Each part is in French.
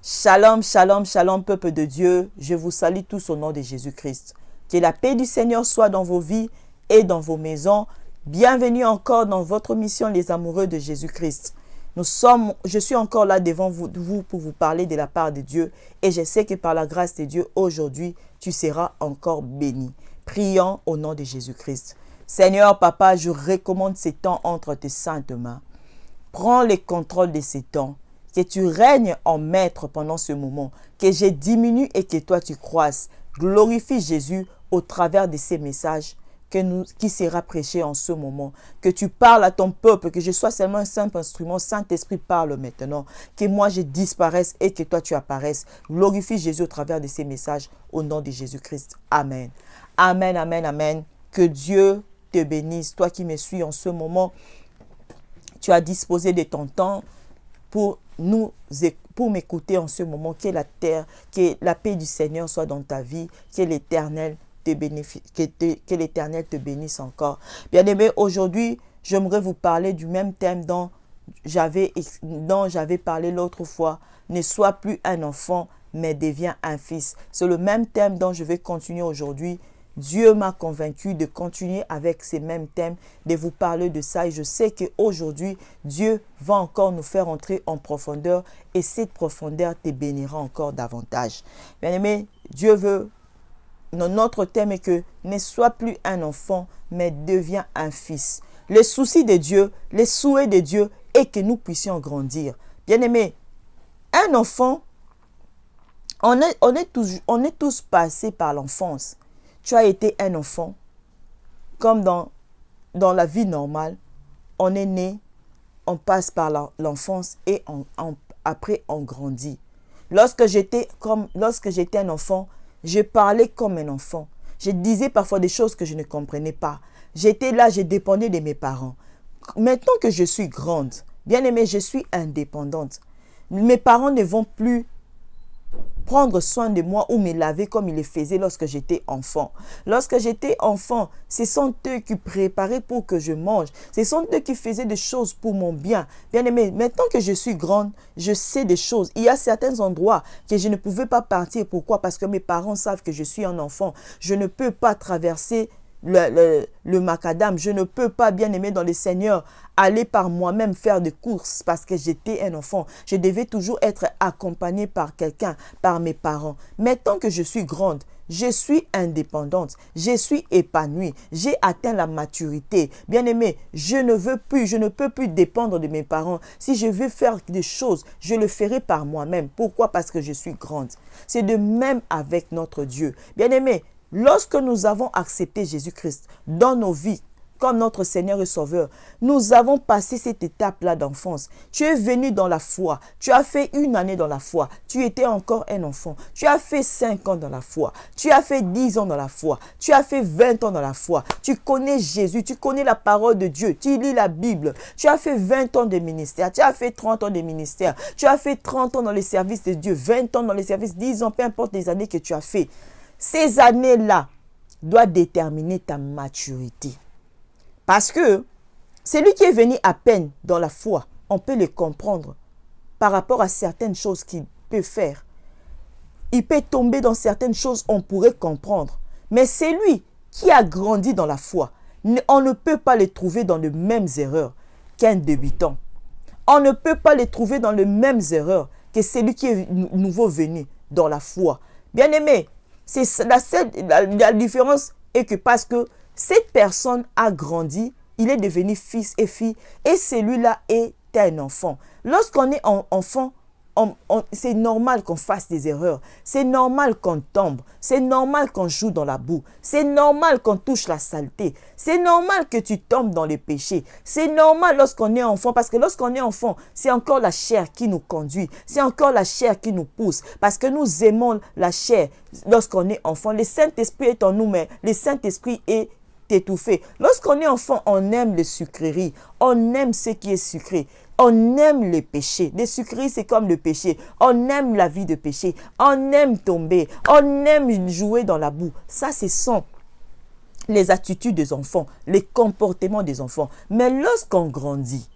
Shalom, shalom, shalom, peuple de Dieu. Je vous salue tous au nom de Jésus-Christ. Que la paix du Seigneur soit dans vos vies et dans vos maisons. Bienvenue encore dans votre mission, les amoureux de Jésus-Christ. Je suis encore là devant vous pour vous parler de la part de Dieu. Et je sais que par la grâce de Dieu, aujourd'hui, tu seras encore béni. Prions au nom de Jésus-Christ. Seigneur, Papa, je recommande ces temps entre tes saintes mains. Prends le contrôle de ces temps. Que tu règnes en maître pendant ce moment. Que je diminue et que toi tu croisses. Glorifie Jésus au travers de ces messages qui sera prêché en ce moment. Que tu parles à ton peuple, que je sois seulement un simple instrument. Saint-Esprit parle maintenant. Que moi je disparaisse et que toi tu apparaisses. Glorifie Jésus au travers de ces messages au nom de Jésus-Christ. Amen. Amen, amen, amen. Que Dieu te bénisse. Toi qui me suis en ce moment, tu as disposé de ton temps pour m'écouter en ce moment. Que la paix du Seigneur soit dans ta vie. Que l'Éternel que l'Éternel te bénisse encore. Bien-aimés, aujourd'hui, j'aimerais vous parler du même thème dont j'avais parlé l'autre fois. Ne sois plus un enfant, mais deviens un fils. C'est le même thème dont je vais continuer aujourd'hui. Dieu m'a convaincu de continuer avec ces mêmes thèmes, de vous parler de ça. Et je sais qu'aujourd'hui, Dieu va encore nous faire entrer en profondeur. Et cette profondeur te bénira encore davantage. Bien-aimés, Dieu veut... Notre thème est que ne sois plus un enfant, mais deviens un fils. Le souci de Dieu, le souhait de Dieu est que nous puissions grandir. Bien-aimés, un enfant, on est tous passés par l'enfance. Tu as été un enfant, comme dans la vie normale. On est né, on passe par l'enfance et après on grandit. Lorsque j'étais un enfant, je parlais comme un enfant. Je disais parfois des choses que je ne comprenais pas. J'étais là, je dépendais de mes parents. Maintenant que je suis grande, bien aimée, je suis indépendante. Mes parents ne vont plus prendre soin de moi ou me laver comme ils le faisaient lorsque j'étais enfant. Lorsque j'étais enfant, ce sont eux qui préparaient pour que je mange. Ce sont eux qui faisaient des choses pour mon bien. Bien aimé, maintenant que je suis grande, je sais des choses. Il y a certains endroits que je ne pouvais pas partir. Pourquoi? Parce que mes parents savent que je suis un enfant. Je ne peux pas traverser le macadam. Je ne peux pas, bien aimé dans le Seigneur, aller par moi-même faire des courses parce que j'étais un enfant. Je devais toujours être accompagné par quelqu'un, par mes parents. Maintenant que je suis grande, je suis indépendante, je suis épanouie, j'ai atteint la maturité. Bien aimé, je ne peux plus dépendre de mes parents. Si je veux faire des choses, je le ferai par moi-même. Pourquoi? Parce que je suis grande. C'est de même avec notre Dieu. Bien aimé, lorsque nous avons accepté Jésus-Christ dans nos vies, comme notre Seigneur et Sauveur, nous avons passé cette étape-là d'enfance. Tu es venu dans la foi. Tu as fait 1 année dans la foi. Tu étais encore un enfant. Tu as fait 5 ans dans la foi. Tu as fait 10 ans dans la foi. Tu as fait 20 ans dans la foi. Tu connais Jésus. Tu connais la parole de Dieu. Tu lis la Bible. Tu as fait 20 ans de ministère. Tu as fait 30 ans de ministère. Tu as fait 30 ans dans les services de Dieu. 20 ans dans les services, 10 ans, peu importe les années que tu as fait. Ces années-là doivent déterminer ta maturité. Parce que celui qui est venu à peine dans la foi, on peut le comprendre par rapport à certaines choses qu'il peut faire. Il peut tomber dans certaines choses, on pourrait comprendre. Mais celui qui a grandi dans la foi, on ne peut pas le trouver dans les mêmes erreurs qu'un débutant. On ne peut pas le trouver dans les mêmes erreurs que celui qui est nouveau venu dans la foi. Bien aimé, la différence est que parce que cette personne a grandi, il est devenu fils et fille, et celui-là est un enfant. Lorsqu'on est enfant, c'est normal qu'on fasse des erreurs. C'est normal qu'on tombe. C'est normal qu'on joue dans la boue. C'est normal qu'on touche la saleté. C'est normal que tu tombes dans les péchés. C'est normal lorsqu'on est enfant, parce que lorsqu'on est enfant, c'est encore la chair qui nous conduit. C'est encore la chair qui nous pousse, parce que nous aimons la chair lorsqu'on est enfant. Le Saint-Esprit est en nous, mais le Saint-Esprit est étouffé. Lorsqu'on est enfant, on aime les sucreries. On aime ce qui est sucré. On aime les péchés. Les sucreries, c'est comme le péché. On aime la vie de péché. On aime tomber. On aime jouer dans la boue. Ça, ce sont les attitudes des enfants, les comportements des enfants. Mais lorsqu'on grandit,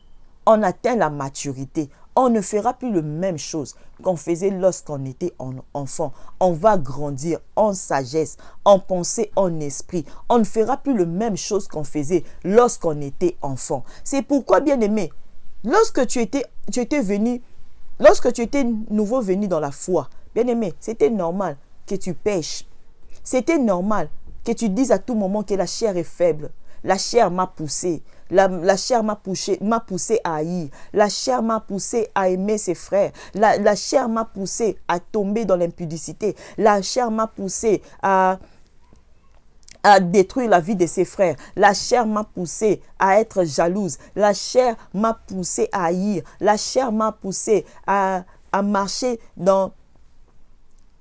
on atteint la maturité, On ne fera plus la même chose qu'on faisait lorsqu'on était enfant. On va grandir en sagesse, en pensée, en esprit. On ne fera plus la même chose qu'on faisait lorsqu'on était enfant. C'est pourquoi, bien-aimé, lorsque tu étais nouveau venu dans la foi, bien-aimé, c'était normal que tu pêches. C'était normal que tu dises à tout moment que la chair est faible. La chair m'a poussé. La chair m'a poussé à haïr. La chair m'a poussé à aimer ses frères. La chair m'a poussé à tomber dans l'impudicité. La chair m'a poussé à détruire la vie de ses frères. La chair m'a poussé à être jalouse. La chair m'a poussé à haïr. La chair m'a poussé à marcher dans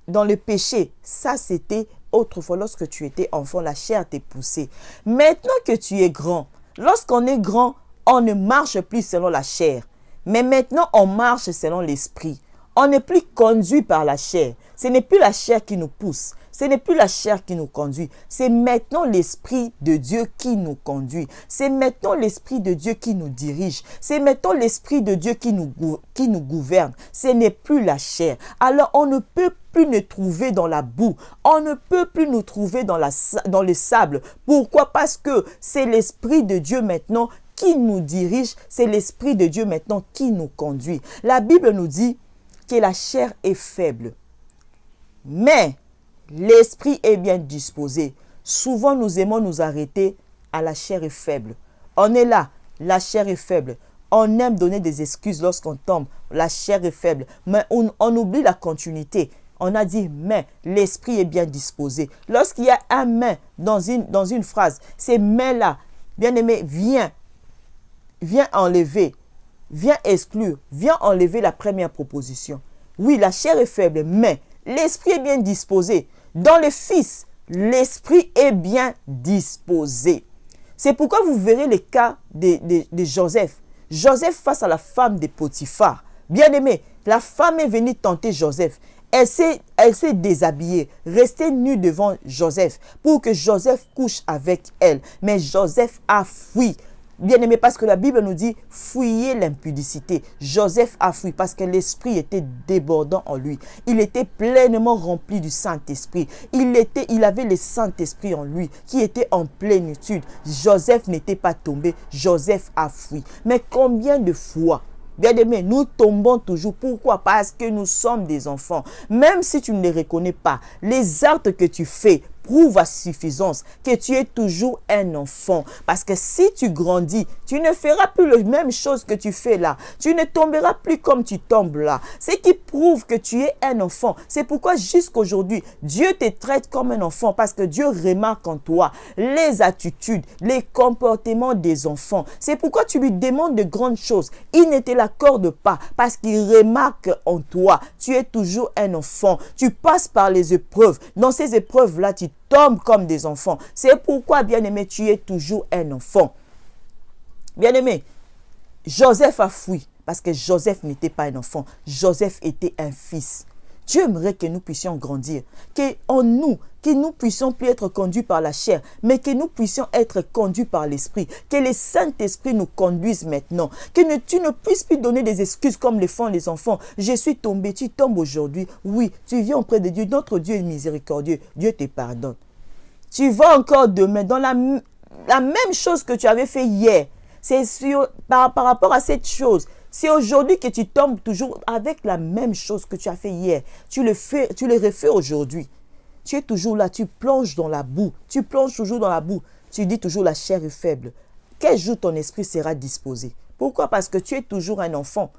le péché. Ça, c'était autrefois, lorsque tu étais enfant, la chair t'est poussée. Maintenant que tu es grand, lorsqu'on est grand, on ne marche plus selon la chair. Mais maintenant, on marche selon l'esprit. On n'est plus conduit par la chair. Ce n'est plus la chair qui nous pousse. Ce n'est plus la chair qui nous conduit. C'est maintenant l'Esprit de Dieu qui nous conduit. C'est maintenant l'Esprit de Dieu qui nous dirige. C'est maintenant l'Esprit de Dieu qui nous gouverne. Ce n'est plus la chair. Alors, on ne peut plus nous trouver dans la boue. On ne peut plus nous trouver dans le sable. Pourquoi? Parce que c'est l'Esprit de Dieu maintenant qui nous dirige. C'est l'Esprit de Dieu maintenant qui nous conduit. La Bible nous dit que la chair est faible. Mais l'esprit est bien disposé. Souvent, nous aimons nous arrêter à la chair est faible. On est là, la chair est faible. On aime donner des excuses lorsqu'on tombe. La chair est faible. Mais on oublie la continuité. On a dit, mais l'esprit est bien disposé. Lorsqu'il y a un mais dans une phrase, ces mais-là, bien-aimé, viens enlever, viens exclure, viens enlever la première proposition. Oui, la chair est faible, mais l'esprit est bien disposé. Dans le Fils, l'esprit est bien disposé. C'est pourquoi vous verrez le cas de Joseph. Joseph face à la femme de Potiphar. Bien aimé, la femme est venue tenter Joseph. Elle s'est déshabillée, restée nue devant Joseph pour que Joseph couche avec elle. Mais Joseph a fui. Bien aimé, parce que la Bible nous dit, fuyez l'impudicité. Joseph a fui parce que l'esprit était débordant en lui. Il était pleinement rempli du Saint-Esprit. Il avait le Saint-Esprit en lui qui était en plénitude. Joseph n'était pas tombé. Joseph a fui. Mais combien de fois, bien aimé, nous tombons toujours. Pourquoi? Parce que nous sommes des enfants. Même si tu ne les reconnais pas, les actes que tu fais prouve à suffisance que tu es toujours un enfant. Parce que si tu grandis, tu ne feras plus la même chose que tu fais là. Tu ne tomberas plus comme tu tombes là. Ce qui prouve que tu es un enfant. C'est pourquoi jusqu'aujourd'hui, Dieu te traite comme un enfant parce que Dieu remarque en toi les attitudes, les comportements des enfants. C'est pourquoi tu lui demandes de grandes choses. Il ne te l'accorde pas parce qu'il remarque en toi. Tu es toujours un enfant. Tu passes par les épreuves. Dans ces épreuves-là, tu tombes comme des enfants. C'est pourquoi, bien-aimé, tu es toujours un enfant. Bien-aimé, Joseph a fui parce que Joseph n'était pas un enfant. Joseph était un fils. Dieu aimerait que nous puissions grandir, que nous puissions plus être conduits par la chair, mais que nous puissions être conduits par l'Esprit, que le Saint-Esprit nous conduise maintenant, que tu ne puisses plus donner des excuses comme le font les enfants. Je suis tombé, tu tombes aujourd'hui. Oui, tu viens auprès de Dieu. Notre Dieu est miséricordieux. Dieu te pardonne. Tu vas encore demain dans la même chose que tu avais fait hier. C'est par rapport à cette chose. C'est aujourd'hui que tu tombes toujours avec la même chose que tu as fait hier. Tu le refais aujourd'hui. Tu es toujours là, tu plonges dans la boue. Tu plonges toujours dans la boue. Tu dis toujours la chair est faible. Quel jour ton esprit sera disposé? Pourquoi? Parce que tu es toujours un enfant.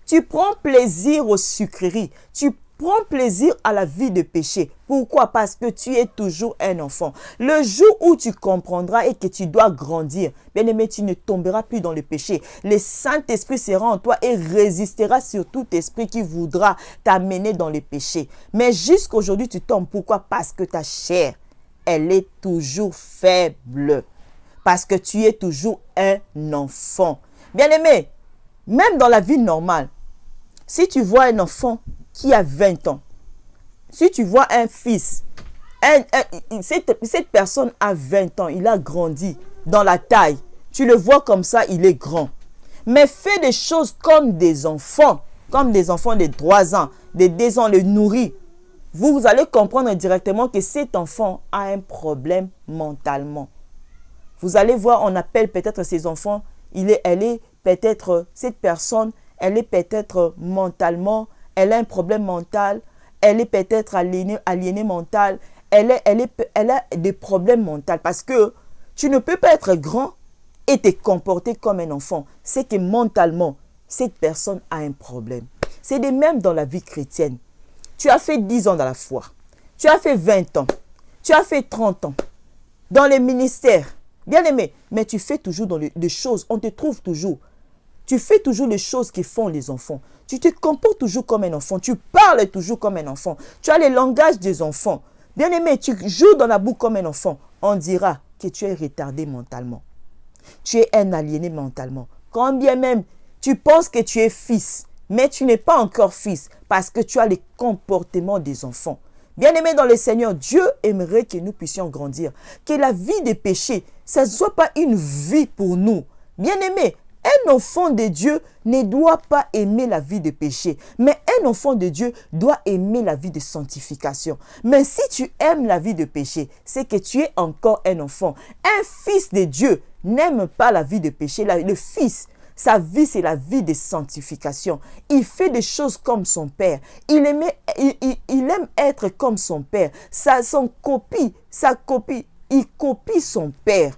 Tu prends plaisir aux sucreries. Tu prends plaisir à la vie de péché. Pourquoi? Parce que tu es toujours un enfant. Le jour où tu comprendras et que tu dois grandir, bien aimé, tu ne tomberas plus dans le péché. Le Saint-Esprit sera en toi et résistera sur tout esprit qui voudra t'amener dans le péché. Mais jusqu'aujourd'hui, tu tombes. Pourquoi? Parce que ta chair, elle est toujours faible. Parce que tu es toujours un enfant. Bien aimé, même dans la vie normale, si tu vois un enfant qui a 20 ans, si tu vois un fils, cette personne a 20 ans, il a grandi dans la taille. Tu le vois comme ça, il est grand. Mais fais des choses comme des enfants de 3 ans, de 2 ans, le nourris. Vous allez comprendre directement que cet enfant a un problème mentalement. Vous allez voir, on appelle peut-être ces enfants, cette personne, elle est peut-être mentalement, elle a un problème mental, elle est peut-être aliénée mentale, elle a des problèmes mentaux parce que tu ne peux pas être grand et te comporter comme un enfant. C'est que mentalement, cette personne a un problème. C'est de même dans la vie chrétienne. Tu as fait 10 ans dans la foi. Tu as fait 20 ans. Tu as fait 30 ans. Dans les ministères. Bien aimé, mais tu fais toujours des choses. On te trouve toujours. Tu fais toujours les choses qui font les enfants. Tu te comportes toujours comme un enfant. Tu parles toujours comme un enfant. Tu as le langage des enfants. Bien aimé, tu joues dans la boue comme un enfant. On dira que tu es retardé mentalement. Tu es un aliéné mentalement. Quand bien même tu penses que tu es fils, mais tu n'es pas encore fils parce que tu as les comportements des enfants. Bien-aimés dans le Seigneur, Dieu aimerait que nous puissions grandir. Que la vie des péchés, ça ne soit pas une vie pour nous. Bien-aimés, un enfant de Dieu ne doit pas aimer la vie de péché. Mais un enfant de Dieu doit aimer la vie de sanctification. Mais si tu aimes la vie de péché, c'est que tu es encore un enfant. Un fils de Dieu n'aime pas la vie de péché. Le fils, sa vie, c'est la vie de sanctification. Il fait des choses comme son père. Il aime être comme son père. Il copie son père.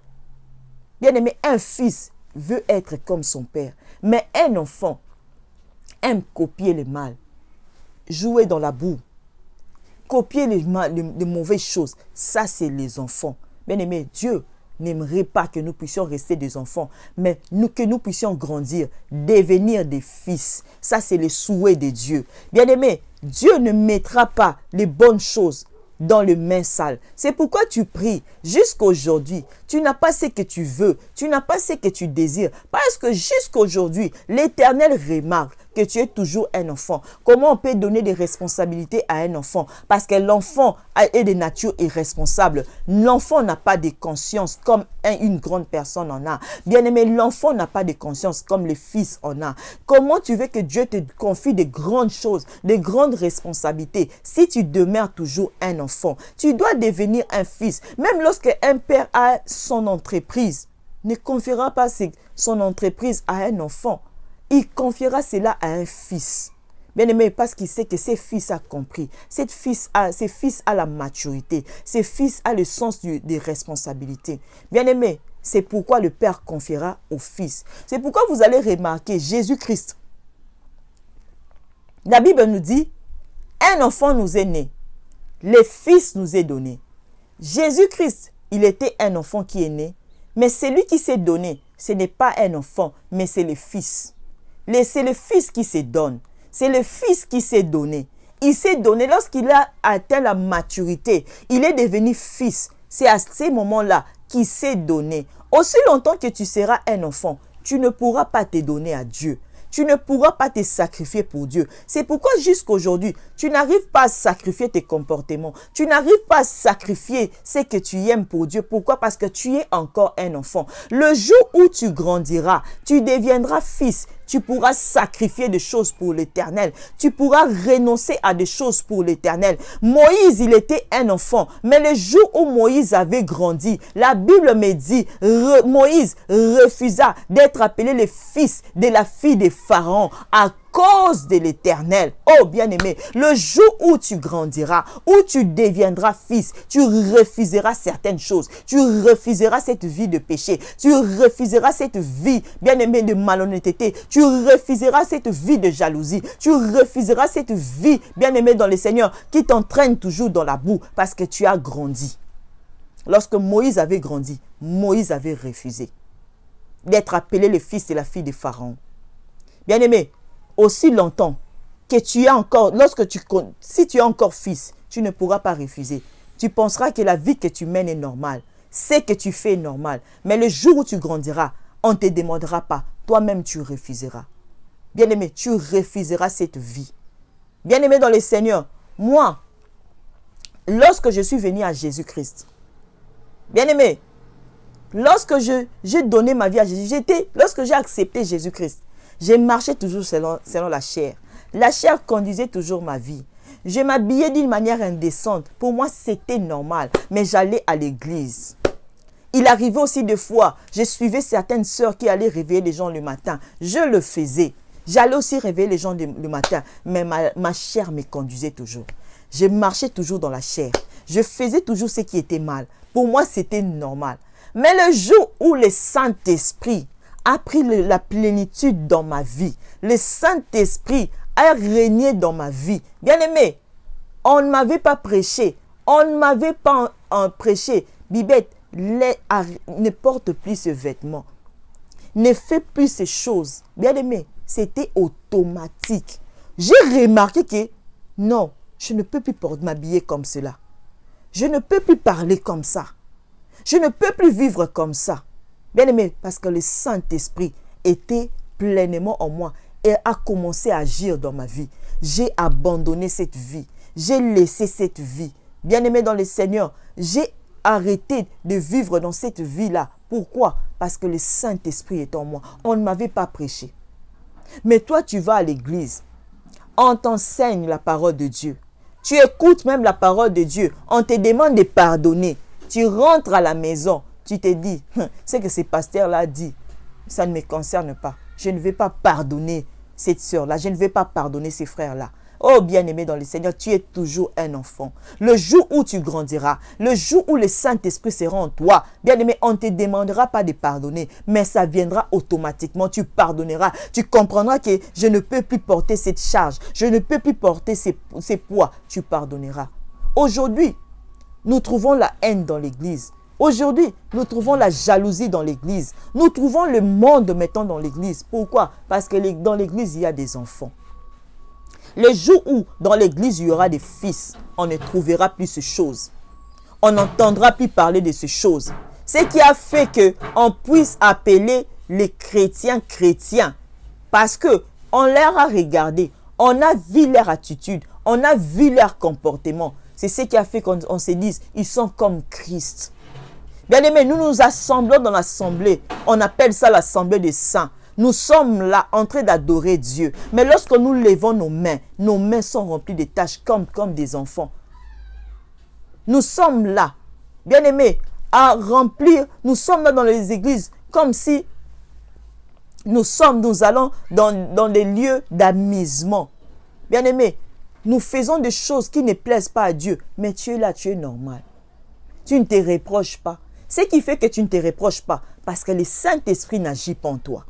Bien aimé, un fils veut être comme son père. Mais un enfant aime copier le mal. Jouer dans la boue. Copier les mauvaises choses. Ça, c'est les enfants. Bien aimé, Dieu n'aimerait pas que nous puissions rester des enfants, mais que nous puissions grandir, devenir des fils. Ça, c'est le souhait de Dieu. Bien-aimé, Dieu ne mettra pas les bonnes choses dans les mains sales. C'est pourquoi tu pries jusqu'aujourd'hui. Tu n'as pas ce que tu veux. Tu n'as pas ce que tu désires. Parce que jusqu'aujourd'hui, l'Éternel remarque que tu es toujours un enfant. Comment on peut donner des responsabilités à un enfant? Parce que l'enfant est de nature irresponsable. L'enfant n'a pas de conscience comme une grande personne en a. Bien aimé, l'enfant n'a pas de conscience comme le fils en a. Comment tu veux que Dieu te confie de grandes choses, de grandes responsabilités si tu demeures toujours un enfant? Tu dois devenir un fils. Même lorsque un père a son entreprise, ne confiera pas son entreprise à un enfant. Il confiera cela à un fils. Bien aimé, parce qu'il sait que ce fils a compris. Ce fils a la maturité. Ce fils a le sens des responsabilités. Bien aimé, c'est pourquoi le Père confiera au Fils. C'est pourquoi vous allez remarquer Jésus-Christ. La Bible nous dit, un enfant nous est né. Le Fils nous est donné. Jésus-Christ, il était un enfant qui est né. Mais celui qui s'est donné, ce n'est pas un enfant, mais c'est le Fils. C'est le Fils qui se donne. C'est le Fils qui s'est donné. Il s'est donné lorsqu'il a atteint la maturité. Il est devenu fils. C'est à ces moments-là qu'il s'est donné. Aussi longtemps que tu seras un enfant, tu ne pourras pas te donner à Dieu. Tu ne pourras pas te sacrifier pour Dieu. C'est pourquoi jusqu'aujourd'hui, tu n'arrives pas à sacrifier tes comportements. Tu n'arrives pas à sacrifier ce que tu aimes pour Dieu. Pourquoi? Parce que tu es encore un enfant. Le jour où tu grandiras, tu deviendras fils. Tu pourras sacrifier des choses pour l'Éternel. Tu pourras renoncer à des choses pour l'Éternel. Moïse, il était un enfant. Mais le jour où Moïse avait grandi, la Bible me dit, Moïse refusa d'être appelé le fils de la fille de Pharaon à cause de l'Éternel. Oh bien-aimé, le jour où tu grandiras, où tu deviendras fils, tu refuseras certaines choses. Tu refuseras cette vie de péché. Tu refuseras cette vie, bien-aimé, de malhonnêteté. Tu refuseras cette vie de jalousie. Tu refuseras cette vie, bien-aimé dans le Seigneur, qui t'entraîne toujours dans la boue parce que tu as grandi. Lorsque Moïse avait grandi, Moïse avait refusé d'être appelé le fils de la fille de Pharaon. Bien-aimé, aussi longtemps que tu es encore, si tu es encore fils, tu ne pourras pas refuser. Tu penseras que la vie que tu mènes est normale. Ce que tu fais est normal. Mais le jour où tu grandiras, on ne te demandera pas. Toi-même, tu refuseras. Bien-aimé, tu refuseras cette vie. Bien-aimé dans le Seigneur, moi, lorsque je suis venu à Jésus-Christ, bien-aimé, Lorsque j'ai donné ma vie à Jésus, lorsque j'ai accepté Jésus-Christ, j'ai marché toujours selon la chair. La chair conduisait toujours ma vie. Je m'habillais d'une manière indécente. Pour moi, c'était normal. Mais j'allais à l'église. Il arrivait aussi des fois, je suivais certaines sœurs qui allaient réveiller les gens le matin. Je le faisais. J'allais aussi réveiller les gens le matin. Mais ma chair me conduisait toujours. Je marchais toujours dans la chair. Je faisais toujours ce qui était mal. Pour moi, c'était normal. Mais le jour où le Saint-Esprit a pris la plénitude dans ma vie, le Saint-Esprit a régné dans ma vie. Bien aimé, on ne m'avait pas prêché. On ne m'avait pas prêché. Bibette, ne porte plus ce vêtement. Ne fais plus ces choses. Bien aimé, c'était automatique. J'ai remarqué que non, je ne peux plus m'habiller comme cela. Je ne peux plus parler comme ça. Je ne peux plus vivre comme ça. Bien aimé, parce que le Saint-Esprit était pleinement en moi et a commencé à agir dans ma vie. J'ai abandonné cette vie. J'ai laissé cette vie. Bien aimé dans le Seigneur, j'ai arrêté de vivre dans cette vie-là. Pourquoi? Parce que le Saint-Esprit est en moi. On ne m'avait pas prêché. Mais toi, tu vas à l'église. On t'enseigne la parole de Dieu. Tu écoutes même la parole de Dieu. On te demande de pardonner. Tu rentres à la maison. Tu te dis, ce que ce pasteur-là dit, ça ne me concerne pas. Je ne vais pas pardonner cette soeur-là. Je ne vais pas pardonner ces frères-là. Oh bien-aimé dans le Seigneur, tu es toujours un enfant. Le jour où tu grandiras, le jour où le Saint-Esprit sera en toi, bien-aimé, on ne te demandera pas de pardonner, mais ça viendra automatiquement. Tu pardonneras. Tu comprendras que je ne peux plus porter cette charge. Je ne peux plus porter ces poids. Tu pardonneras. Aujourd'hui, nous trouvons la haine dans l'église. Aujourd'hui, nous trouvons la jalousie dans l'église. Nous trouvons le monde maintenant dans l'église. Pourquoi? Parce que dans l'église, il y a des enfants. Le jour où dans l'église, il y aura des fils, on ne trouvera plus ces choses. On n'entendra plus parler de ces choses. Ce qui a fait qu'on puisse appeler les chrétiens chrétiens. Parce qu'on leur a regardé, on a vu leur attitude, on a vu leur comportement. C'est ce qui a fait qu'on se dise, ils sont comme Christ. Bien aimé, nous nous assemblons dans l'assemblée. On appelle ça l'assemblée des saints. Nous sommes là en train d'adorer Dieu. Mais lorsque nous levons nos mains sont remplies de tâches comme des enfants. Nous sommes là, bien aimé, à remplir. Nous sommes là dans les églises comme si nous allons dans des lieux d'amusement. Bien aimé, nous faisons des choses qui ne plaisent pas à Dieu. Mais tu es là, tu es normal. Tu ne te reproches pas. Ce qui fait que tu ne te reproches pas, parce que le Saint-Esprit n'agit pas en toi.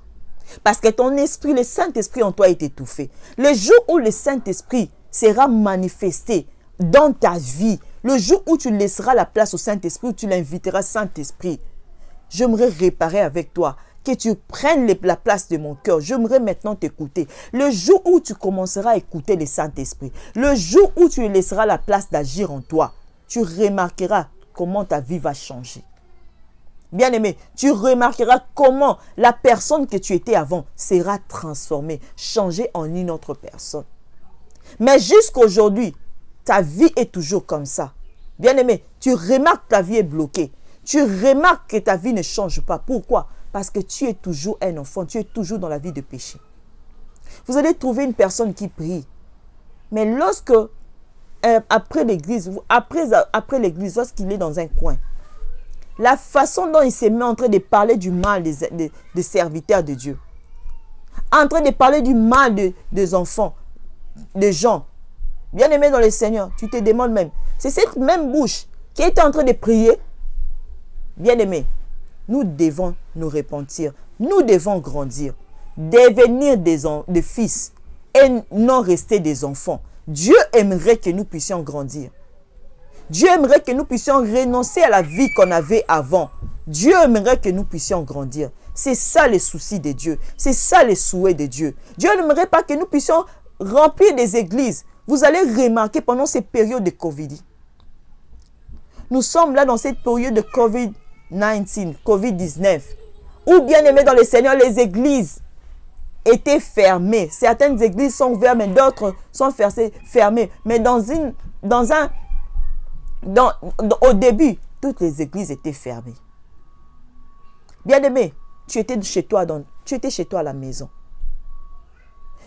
Parce que ton esprit, le Saint-Esprit en toi est étouffé. Le jour où le Saint-Esprit sera manifesté dans ta vie, le jour où tu laisseras la place au Saint-Esprit, où tu l'inviteras, Saint-Esprit, j'aimerais réparer avec toi, que tu prennes la place de mon cœur. J'aimerais maintenant t'écouter. Le jour où tu commenceras à écouter le Saint-Esprit, le jour où tu laisseras la place d'agir en toi, tu remarqueras comment ta vie va changer. Bien-aimé, tu remarqueras comment la personne que tu étais avant sera transformée, changée en une autre personne. Mais jusqu'aujourd'hui, ta vie est toujours comme ça. Bien-aimé, tu remarques que ta vie est bloquée. Tu remarques que ta vie ne change pas. Pourquoi? Parce que tu es toujours un enfant, tu es toujours dans la vie de péché. Vous allez trouver une personne qui prie. Mais après l'église, lorsqu'il est dans un coin, la façon dont il se met en train de parler du mal des serviteurs de Dieu, en train de parler du mal des enfants, des gens, bien aimés dans le Seigneur, tu te demandes même, c'est cette même bouche qui était en train de prier. Bien aimés, nous devons nous repentir, nous devons grandir, devenir des fils et non rester des enfants. Dieu aimerait que nous puissions grandir. Dieu aimerait que nous puissions renoncer à la vie qu'on avait avant. Dieu aimerait que nous puissions grandir. C'est ça les soucis de Dieu. C'est ça les souhaits de Dieu. Dieu n'aimerait pas que nous puissions remplir des églises. Vous allez remarquer pendant ces périodes de Covid. Nous sommes là dans cette période de Covid-19. Ou bien aimé dans le Seigneur, les églises étaient fermées. Certaines églises sont ouvertes, mais d'autres sont fermées. Mais au début, toutes les églises étaient fermées. Bien-aimé, tu étais chez toi à la maison.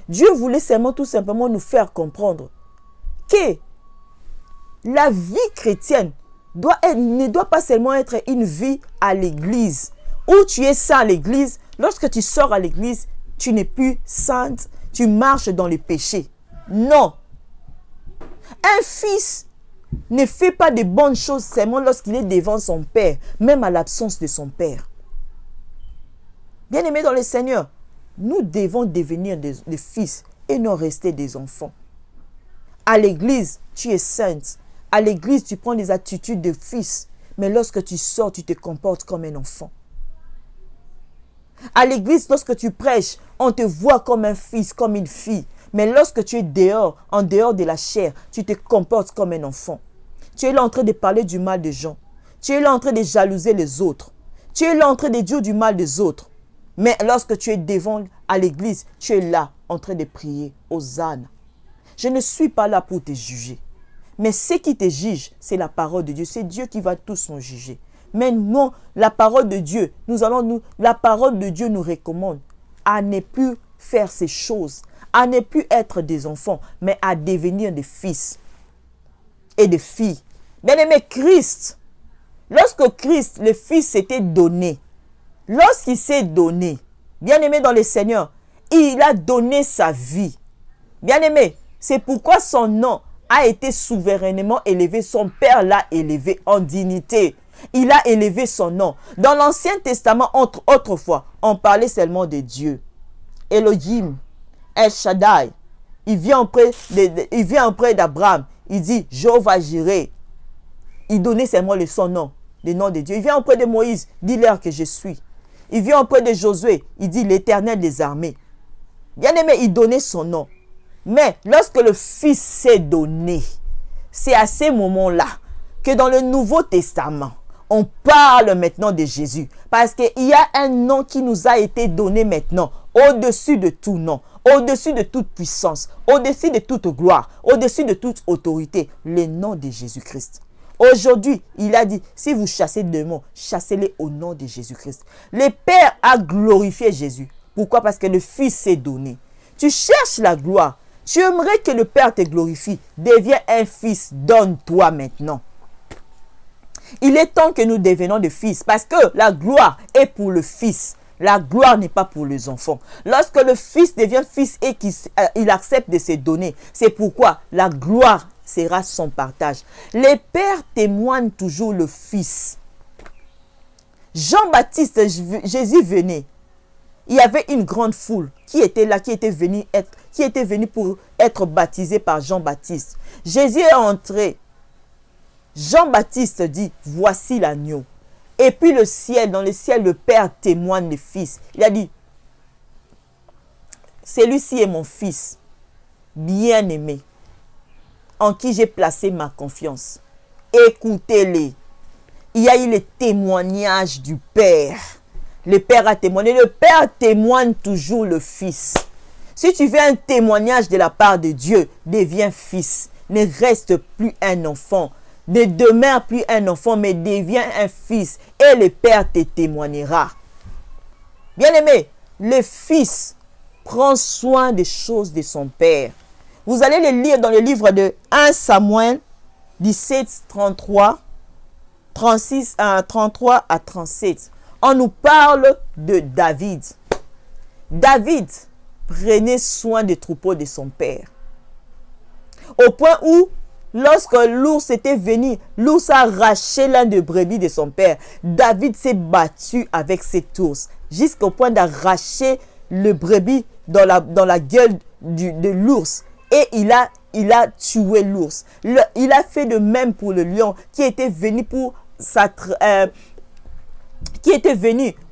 Dieu voulait seulement tout simplement nous faire comprendre que la vie chrétienne ne doit pas seulement être une vie à l'église, où tu es saint à l'église. Lorsque tu sors à l'église, tu n'es plus sainte, tu marches dans les péchés. Non. Un fils ne fait pas de bonnes choses seulement lorsqu'il est devant son père, même à l'absence de son père. Bien-aimés dans le Seigneur, nous devons devenir des fils et non rester des enfants. À l'église, tu es sainte. À l'église, tu prends des attitudes de fils. Mais lorsque tu sors, tu te comportes comme un enfant. À l'église, lorsque tu prêches, on te voit comme un fils, comme une fille. Mais lorsque tu es dehors, en dehors de la chair, tu te comportes comme un enfant. Tu es là en train de parler du mal des gens. Tu es là en train de jalouser les autres. Tu es là en train de dire du mal des autres. Mais lorsque tu es devant à l'église, tu es là en train de prier aux ânes. Je ne suis pas là pour te juger. Mais ce qui te juge, c'est la parole de Dieu. C'est Dieu qui va tous nous juger. Mais non, la parole de Dieu, la parole de Dieu nous recommande à ne plus faire ces choses, à ne plus être des enfants, mais à devenir des fils et des filles. Bien-aimé, Christ, lorsque Christ, le Fils, s'était donné, lorsqu'il s'est donné, bien-aimé dans le Seigneur, il a donné sa vie. Bien-aimé, c'est pourquoi son nom a été souverainement élevé. Son Père l'a élevé en dignité. Il a élevé son nom. Dans l'Ancien Testament, autrefois, on parlait seulement de Dieu. Elohim, El Shaddai. Il vient auprès d'Abraham. Il dit Jéhovah Jireh. Il donnait seulement son nom, le nom de Dieu. Il vient auprès de Moïse, dis-leur que je suis. Il vient auprès de Josué, il dit l'Éternel des armées. Bien-aimé, il donnait son nom. Mais lorsque le Fils s'est donné, c'est à ce moment-là que dans le Nouveau Testament, on parle maintenant de Jésus. Parce qu'il y a un nom qui nous a été donné maintenant, au-dessus de tout nom, au-dessus de toute puissance, au-dessus de toute gloire, au-dessus de toute autorité, le nom de Jésus-Christ. Aujourd'hui, il a dit, si vous chassez des démons, chassez-les au nom de Jésus-Christ. Le Père a glorifié Jésus. Pourquoi? Parce que le Fils s'est donné. Tu cherches la gloire. Tu aimerais que le Père te glorifie. Deviens un fils, donne-toi maintenant. Il est temps que nous devenions des fils parce que la gloire est pour le Fils. La gloire n'est pas pour les enfants. Lorsque le Fils devient fils et qu'il accepte de se donner, c'est pourquoi la gloire sera son partage. Les pères témoignent toujours le Fils. Jean-Baptiste, Jésus venait. Il y avait une grande foule qui était là, qui était venue pour être baptisée par Jean-Baptiste. Jésus est entré. Jean-Baptiste dit, voici l'agneau. Et puis dans le ciel, le Père témoigne le Fils. Il a dit, celui-ci est mon Fils, bien-aimé, en qui j'ai placé ma confiance. Écoutez-les. Il y a eu le témoignage du Père. Le Père a témoigné. Le Père témoigne toujours le Fils. Si tu veux un témoignage de la part de Dieu, deviens fils. Ne reste plus un enfant. Ne demeure plus un enfant, mais deviens un fils. Et le Père te témoignera. Bien-aimé, le Fils prend soin des choses de son Père. Vous allez le lire dans le livre de 1 Samuel 17, 33 à 37. On nous parle de David. David prenait soin des troupeaux de son père. Au point où, lorsque l'ours était venu, l'ours a arraché l'un des brebis de son père. David s'est battu avec cet ours jusqu'au point d'arracher le brebis dans la gueule de l'ours. Et il a tué l'ours. Il a fait de même pour le lion qui était venu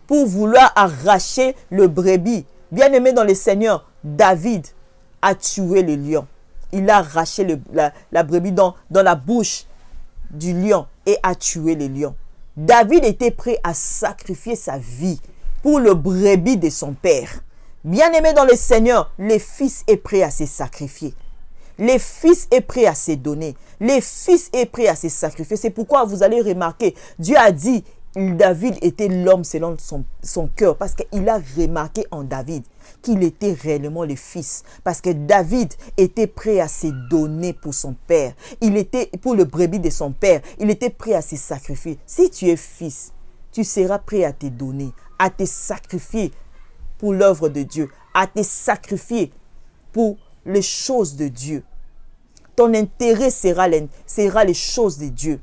pour vouloir arracher le brebis. Bien-aimé dans le Seigneur, David a tué le lion. Il a arraché la brebis dans la bouche du lion et a tué le lion. David était prêt à sacrifier sa vie pour le brebis de son père. Bien-aimé dans le Seigneur, le Fils est prêt à se sacrifier. Le Fils est prêt à se donner. Le Fils est prêt à se sacrifier. C'est pourquoi vous allez remarquer, Dieu a dit David était l'homme selon son cœur, parce qu'il a remarqué en David qu'il était réellement le fils, parce que David était prêt à se donner pour son père. Il était pour le brebis de son père. Il était prêt à se sacrifier. Si tu es fils, tu seras prêt à te donner, à te sacrifier pour l'œuvre de Dieu, à te sacrifier pour les choses de Dieu. Ton intérêt sera les choses de Dieu.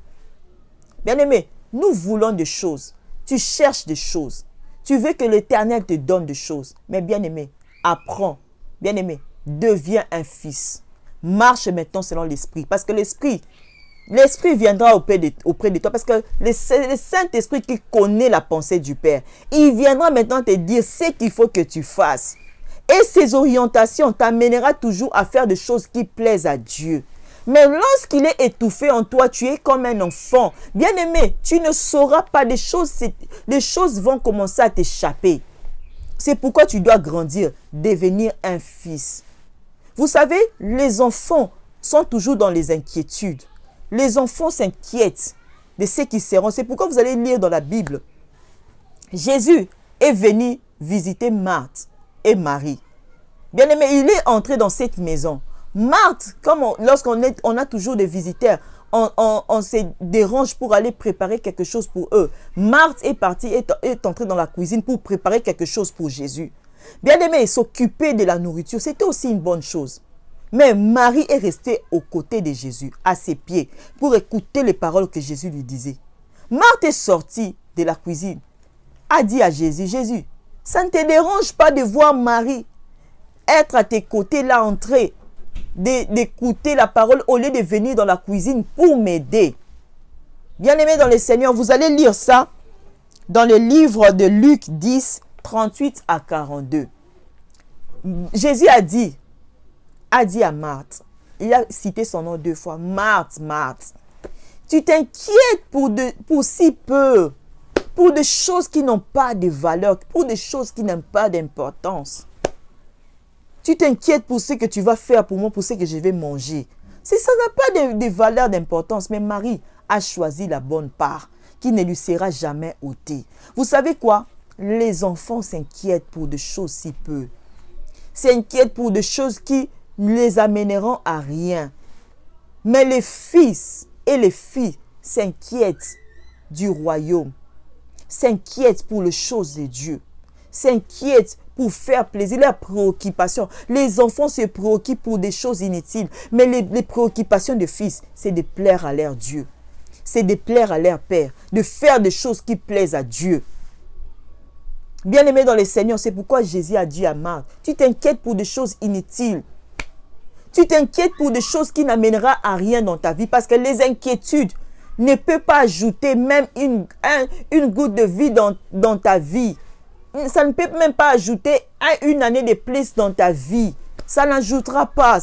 Bien-aimé, nous voulons des choses. Tu cherches des choses. Tu veux que l'Éternel te donne des choses. Mais bien-aimé, apprends. Bien-aimé, deviens un fils. Marche maintenant selon l'Esprit. Parce que l'Esprit viendra auprès de toi. Parce que le Saint-Esprit qui connaît la pensée du Père, il viendra maintenant te dire ce qu'il faut que tu fasses. Et ces orientations t'amèneront toujours à faire des choses qui plaisent à Dieu. Mais lorsqu'il est étouffé en toi, tu es comme un enfant. Bien-aimé, tu ne sauras pas des choses. Les choses vont commencer à t'échapper. C'est pourquoi tu dois grandir, devenir un fils. Vous savez, les enfants sont toujours dans les inquiétudes. Les enfants s'inquiètent de ce qui seront. C'est pourquoi vous allez lire dans la Bible. Jésus est venu visiter Marthe et Marie. Bien-aimé, il est entré dans cette maison. Marthe, lorsqu'on a toujours des visiteurs, on se dérange pour aller préparer quelque chose pour eux. Marthe est entrée dans la cuisine pour préparer quelque chose pour Jésus. Bien-aimé, s'occuper de la nourriture, c'était aussi une bonne chose. Mais Marie est restée aux côtés de Jésus, à ses pieds, pour écouter les paroles que Jésus lui disait. Marthe est sortie de la cuisine, a dit à Jésus, Jésus, ça ne te dérange pas de voir Marie être à tes côtés, là, entrer, d'écouter la parole au lieu de venir dans la cuisine pour m'aider. Bien-aimés dans le Seigneur, vous allez lire ça dans le livre de Luc 10, 38 à 42. Jésus a dit à Marthe, il a cité son nom 2 fois, Marthe, Marthe, tu t'inquiètes pour si peu, pour des choses qui n'ont pas de valeur, pour des choses qui n'ont pas d'importance. Tu t'inquiètes pour ce que tu vas faire pour moi, pour ce que je vais manger. Ça n'a pas de valeur, d'importance. Mais Marie a choisi la bonne part qui ne lui sera jamais ôtée. Vous savez quoi? Les enfants s'inquiètent pour des choses si peu. S'inquiètent pour des choses qui les amèneront à rien. Mais les fils et les filles s'inquiètent du royaume. S'inquiètent pour les choses de Dieu. S'inquiètent pour faire plaisir, leurs préoccupations. Les enfants se préoccupent pour des choses inutiles. Mais les préoccupations des fils, c'est de plaire à leur Dieu. C'est de plaire à leur Père. De faire des choses qui plaisent à Dieu. Bien-aimé dans le Seigneur, c'est pourquoi Jésus a dit à Marthe, tu t'inquiètes pour des choses inutiles. Tu t'inquiètes pour des choses qui n'amèneront à rien dans ta vie. Parce que les inquiétudes ne peuvent pas ajouter même une goutte de vie dans ta vie. Ça ne peut même pas ajouter une année de plus dans ta vie. Ça n'ajoutera pas,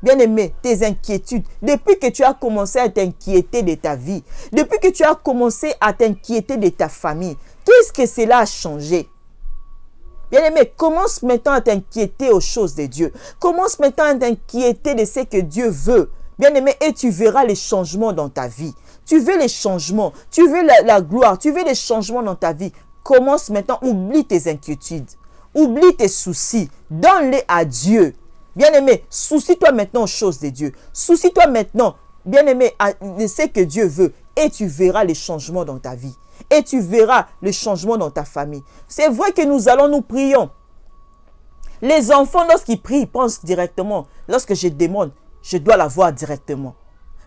bien-aimé, tes inquiétudes. Depuis que tu as commencé à t'inquiéter de ta vie, depuis que tu as commencé à t'inquiéter de ta famille, qu'est-ce que cela a changé? Bien-aimé, commence maintenant à t'inquiéter aux choses de Dieu. Commence maintenant à t'inquiéter de ce que Dieu veut. Bien-aimé, et tu verras les changements dans ta vie. Tu veux les changements, tu veux la gloire, tu veux les changements dans ta vie. Commence maintenant, oublie tes inquiétudes, oublie tes soucis, donne-les à Dieu. Bien-aimé, soucie-toi maintenant aux choses de Dieu. Soucie-toi maintenant, bien-aimé, de ce que Dieu veut. Et tu verras les changements dans ta vie. Et tu verras les changements dans ta famille. C'est vrai que nous prions. Les enfants, lorsqu'ils prient, ils pensent directement. Lorsque je demande, je dois la voir directement.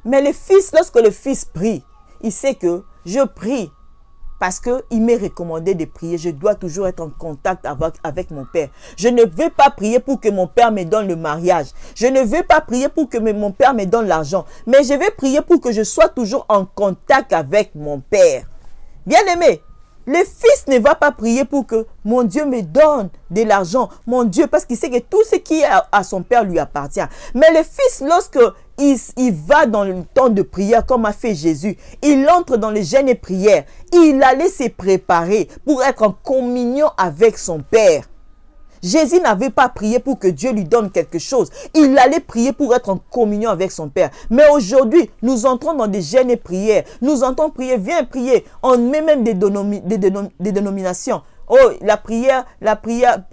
Mais le fils, lorsque le fils prie, il sait que je prie. Parce qu'il m'est recommandé de prier. Je dois toujours être en contact avec mon Père. Je ne veux pas prier pour que mon Père me donne le mariage. Je ne veux pas prier pour que mon Père me donne l'argent. Mais je vais prier pour que je sois toujours en contact avec mon Père. Bien-aimé, le fils ne va pas prier pour que mon Dieu me donne de l'argent. Mon Dieu, parce qu'il sait que tout ce qui est à son Père lui appartient. Mais le fils, lorsque il va dans le temps de prière, comme a fait Jésus, il entre dans les jeûnes et prières. Il allait se préparer pour être en communion avec son Père. Jésus n'avait pas prié pour que Dieu lui donne quelque chose. Il allait prier pour être en communion avec son Père. Mais aujourd'hui, nous entrons dans des jeûnes et prières. Nous entrons prier, viens prier. On met même des dénominations. Oh, la prière,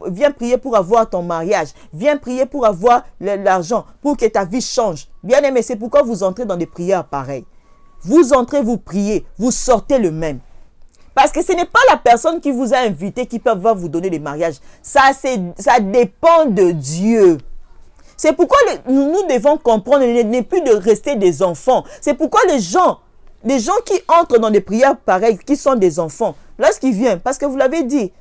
viens prier pour avoir ton mariage. Viens prier pour avoir l'argent, pour que ta vie change. Bien aimé, c'est pourquoi vous entrez dans des prières pareilles. Vous entrez, vous priez, vous sortez le même. Parce que ce n'est pas la personne qui vous a invité qui va vous donner le mariage. Ça dépend de Dieu. C'est pourquoi nous devons comprendre, il n'est plus de rester des enfants. C'est pourquoi les gens qui entrent dans des prières pareilles, qui sont des enfants, lorsqu'ils viennent, parce que vous l'avez dit,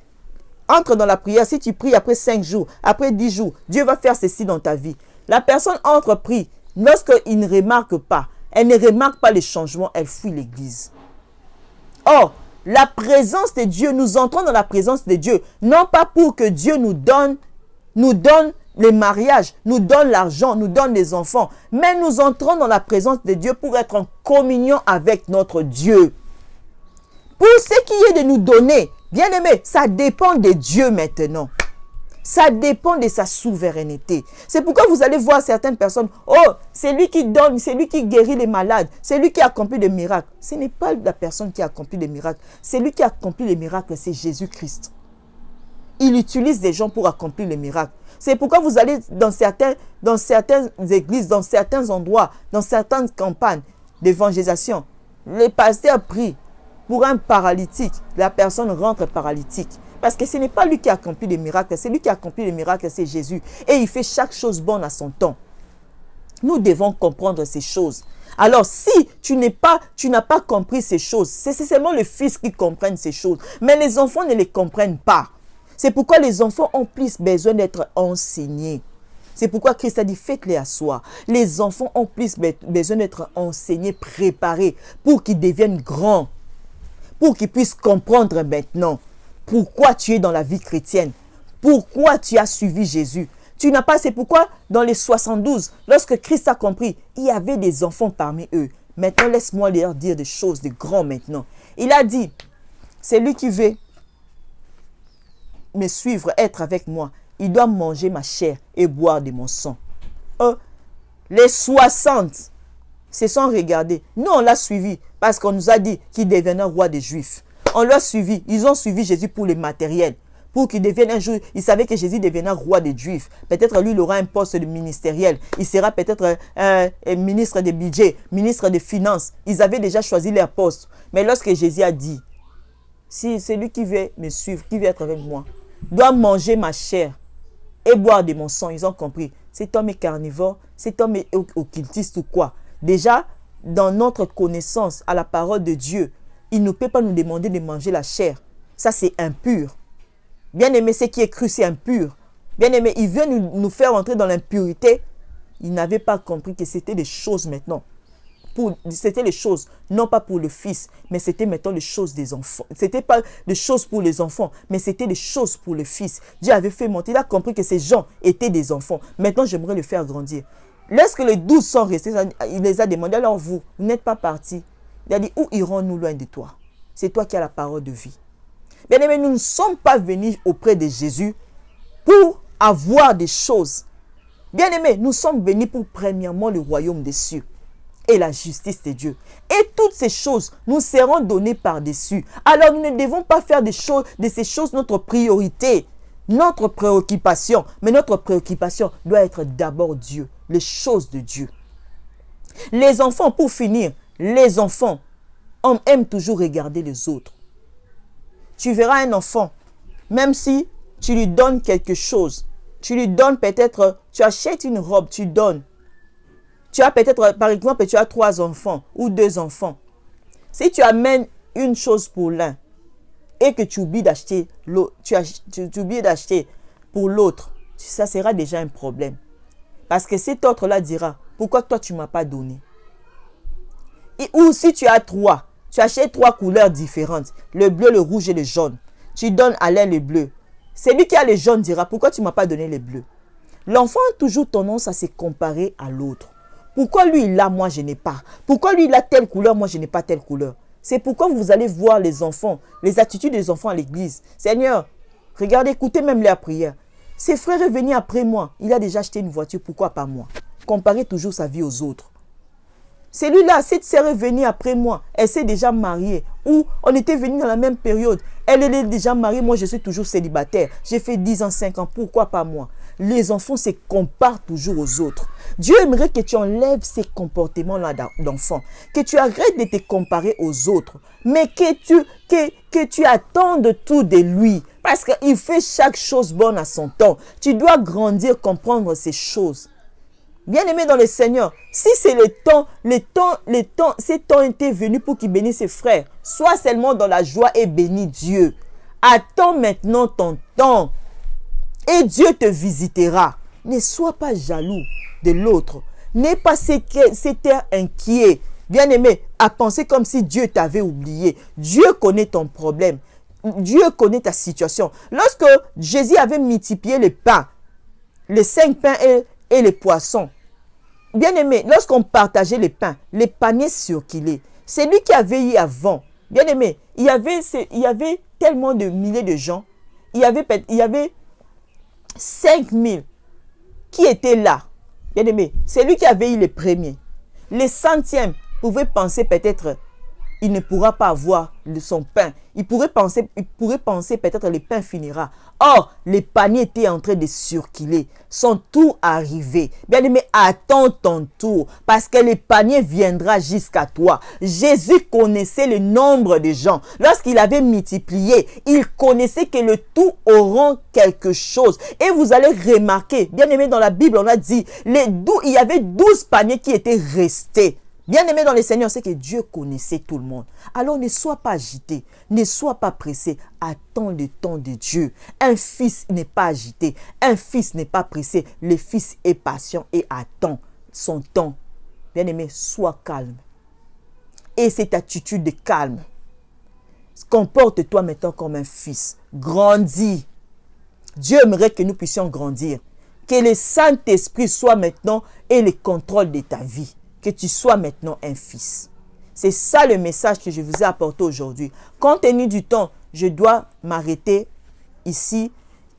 entre dans la prière, si tu pries après 5 jours, après 10 jours, Dieu va faire ceci dans ta vie. La personne entre, prie, lorsqu'il ne remarque pas, elle ne remarque pas les changements, elle fuit l'église. Or, la présence de Dieu, nous entrons dans la présence de Dieu, non pas pour que Dieu nous donne les mariages, nous donne l'argent, nous donne les enfants, mais nous entrons dans la présence de Dieu pour être en communion avec notre Dieu. Pour ce qui est de nous donner, bien aimé, ça dépend de Dieu maintenant. Ça dépend de sa souveraineté. C'est pourquoi vous allez voir certaines personnes, oh, c'est lui qui donne, c'est lui qui guérit les malades, c'est lui qui accomplit des miracles. Ce n'est pas la personne qui accomplit des miracles, c'est lui qui accomplit les miracles, c'est Jésus-Christ. Il utilise des gens pour accomplir les miracles. C'est pourquoi vous allez dans certaines églises, dans certains endroits, dans certaines campagnes d'évangélisation, les pasteurs prient pour un paralytique, la personne rentre paralytique. Parce que ce n'est pas lui qui accomplit les miracles, c'est lui qui accomplit les miracles, c'est Jésus. Et il fait chaque chose bonne à son temps. Nous devons comprendre ces choses. Alors, si tu n'as pas compris ces choses, c'est seulement le Fils qui comprenne ces choses. Mais les enfants ne les comprennent pas. C'est pourquoi les enfants ont plus besoin d'être enseignés. C'est pourquoi Christ a dit, faites-les asseoir. Les enfants ont plus besoin d'être enseignés, préparés, pour qu'ils deviennent grands. Pour qu'ils puissent comprendre maintenant pourquoi tu es dans la vie chrétienne. Pourquoi tu as suivi Jésus. Tu n'as pas, c'est pourquoi dans les 72, lorsque Christ a compris, il y avait des enfants parmi eux. Maintenant, laisse-moi leur dire des choses de grands maintenant. Il a dit, c'est lui qui veut me suivre, être avec moi. Il doit manger ma chair et boire de mon sang. Les 60 se sont regardés. Nous, on l'a suivi parce qu'on nous a dit qu'il devenait roi des Juifs. On l'a suivi. Ils ont suivi Jésus pour les matériels. Pour qu'il devienne un jour, ils savaient que Jésus devenait roi des Juifs. Peut-être lui, il aura un poste de ministériel. Il sera peut-être ministre des budgets, ministre des finances. Ils avaient déjà choisi leur poste. Mais lorsque Jésus a dit, si c'est lui qui veut me suivre, qui veut être avec moi, doit manger ma chair et boire de mon sang, ils ont compris. Cet homme est carnivore, cet homme est occultiste ou quoi. Déjà, dans notre connaissance à la parole de Dieu, il ne peut pas nous demander de manger la chair. Ça, c'est impur. Bien aimé, ce qui est cru, c'est impur. Bien aimé, il veut nous faire entrer dans l'impurité. Il n'avait pas compris que c'était des choses maintenant. C'était les choses, non pas pour le fils, mais c'était maintenant les choses des enfants. C'était pas des choses pour les enfants, mais c'était des choses pour le fils. Dieu avait fait monter, il a compris que ces gens étaient des enfants. Maintenant, j'aimerais le faire grandir. Lorsque les 12 sont restés, il les a demandé, alors vous n'êtes pas partis. Il a dit, où irons-nous loin de toi? C'est toi qui as la parole de vie. Bien aimé, nous ne sommes pas venus auprès de Jésus pour avoir des choses. Bien aimé, nous sommes venus pour premièrement le royaume des cieux et la justice de Dieu. Et toutes ces choses nous seront données par-dessus. Alors nous ne devons pas faire de ces choses notre priorité, notre préoccupation. Mais notre préoccupation doit être d'abord Dieu, les choses de Dieu. Les enfants, pour finir, les enfants, on aime toujours regarder les autres. Tu verras un enfant, même si tu lui donnes quelque chose, tu lui donnes peut-être, tu achètes une robe, tu donnes. Tu as peut-être, par exemple, tu as 3 enfants ou 2 enfants. Si tu amènes une chose pour l'un et que tu oublies d'acheter tu oublies d'acheter pour l'autre, ça sera déjà un problème. Parce que cet autre-là dira, pourquoi toi tu ne m'as pas donné? Ou si tu as 3, tu achètes 3 couleurs différentes, le bleu, le rouge et le jaune. Tu donnes à l'un le bleu. Celui qui a le jaune dira, pourquoi tu ne m'as pas donné le bleu? L'enfant a toujours tendance à se comparer à l'autre. Pourquoi lui il a, moi je n'ai pas? Pourquoi lui il a telle couleur, moi je n'ai pas telle couleur? C'est pourquoi vous allez voir les enfants, les attitudes des enfants à l'église. Seigneur, regardez, écoutez même leur prière. Ses frères est venu après moi. Il a déjà acheté une voiture, pourquoi pas moi? Comparez toujours sa vie aux autres. Celui-là, cette sœur est venue après moi. Elle s'est déjà mariée. Ou on était venus dans la même période. Elle est déjà mariée. Moi, je suis toujours célibataire. J'ai fait 10 ans, 5 ans. Pourquoi pas moi? Les enfants se comparent toujours aux autres. Dieu aimerait que tu enlèves ces comportements-là d'enfants. Que tu arrêtes de te comparer aux autres. Mais que tu attendes tout de lui. Parce qu'il fait chaque chose bonne à son temps. Tu dois grandir, comprendre ces choses. Bien-aimé dans le Seigneur, si c'est ces temps étaient venus pour qu'il bénisse ses frères, sois seulement dans la joie et bénis Dieu. Attends maintenant ton temps et Dieu te visitera. Ne sois pas jaloux de l'autre. N'aie pas cet air inquiet, bien-aimé, à penser comme si Dieu t'avait oublié. Dieu connaît ton problème. Dieu connaît ta situation. Lorsque Jésus avait multiplié les pains, les 5 pains et les poissons, bien-aimé, lorsqu'on partageait les pains, les paniers circulaient. C'est lui qui avait eu avant. Bien-aimé, il y avait tellement de milliers de gens. Il y avait 5000 qui étaient là. Bien-aimé, c'est lui qui avait eu les premiers. Les centièmes pouvaient penser peut-être il ne pourra pas avoir son pain. Il pourrait penser peut-être le pain finira. Or, les paniers étaient en train de circuler. Son tour arrivé. Bien-aimé, attends ton tour. Parce que le panier viendra jusqu'à toi. Jésus connaissait le nombre de gens. Lorsqu'il avait multiplié, il connaissait que le tout auront quelque chose. Et vous allez remarquer, bien-aimé, dans la Bible, on a dit, il y avait 12 paniers qui étaient restés. Bien-aimé dans le Seigneur, c'est que Dieu connaissait tout le monde. Alors ne sois pas agité, ne sois pas pressé. Attends le temps de Dieu. Un fils n'est pas agité, un fils n'est pas pressé. Le fils est patient et attend son temps. Bien-aimé, sois calme. Et cette attitude de calme, comporte-toi maintenant comme un fils. Grandis. Dieu aimerait que nous puissions grandir. Que le Saint-Esprit soit maintenant et le contrôle de ta vie. Que tu sois maintenant un fils. C'est ça le message que je vous ai apporté aujourd'hui. Compte tenu du temps, je dois m'arrêter ici.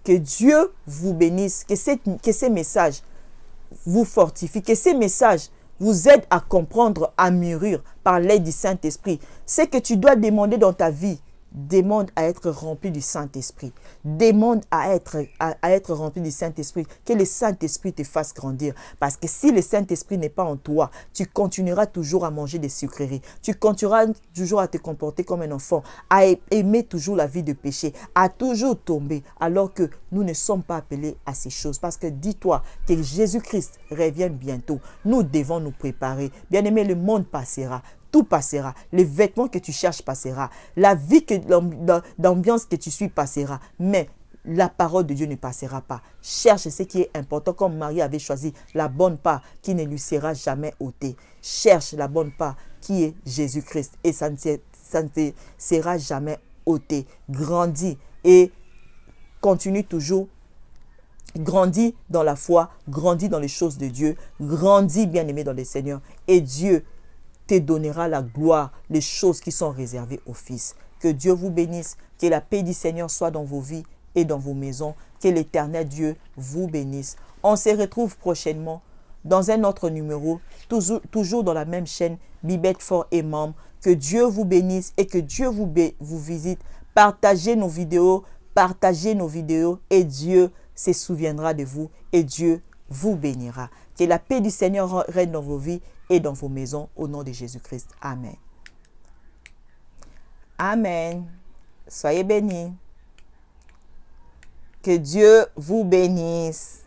Que Dieu vous bénisse, que ces messages vous fortifient, que ces messages vous aident à comprendre, à mûrir par l'aide du Saint-Esprit. C'est que tu dois demander dans ta vie. Demande à être rempli du Saint-Esprit. Demande à être rempli du Saint-Esprit. Que le Saint-Esprit te fasse grandir. Parce que si le Saint-Esprit n'est pas en toi, tu continueras toujours à manger des sucreries. Tu continueras toujours à te comporter comme un enfant. À aimer toujours la vie de péché. À toujours tomber. Alors que nous ne sommes pas appelés à ces choses. Parce que dis-toi que Jésus-Christ revient bientôt. Nous devons nous préparer. Bien-aimé, le monde passera. Tout passera. Les vêtements que tu cherches passera. La vie, l'ambiance que tu suis passera. Mais la parole de Dieu ne passera pas. Cherche ce qui est important, comme Marie avait choisi la bonne part qui ne lui sera jamais ôtée. Cherche la bonne part qui est Jésus-Christ et ça ne te sera jamais ôté. Grandis et continue toujours. Grandis dans la foi, grandis dans les choses de Dieu, grandis bien-aimé dans le Seigneur et Dieu te donnera la gloire, les choses qui sont réservées aux fils. Que Dieu vous bénisse, que la paix du Seigneur soit dans vos vies et dans vos maisons, que l'Éternel Dieu vous bénisse. On se retrouve prochainement dans un autre numéro, toujours dans la même chaîne, Bibette Fort et Membre. Que Dieu vous bénisse et que Dieu vous visite. Partagez nos vidéos et Dieu se souviendra de vous et Dieu vous bénira. Que la paix du Seigneur règne dans vos vies et dans vos maisons au nom de Jésus-Christ. Amen. Amen. Soyez bénis. Que Dieu vous bénisse.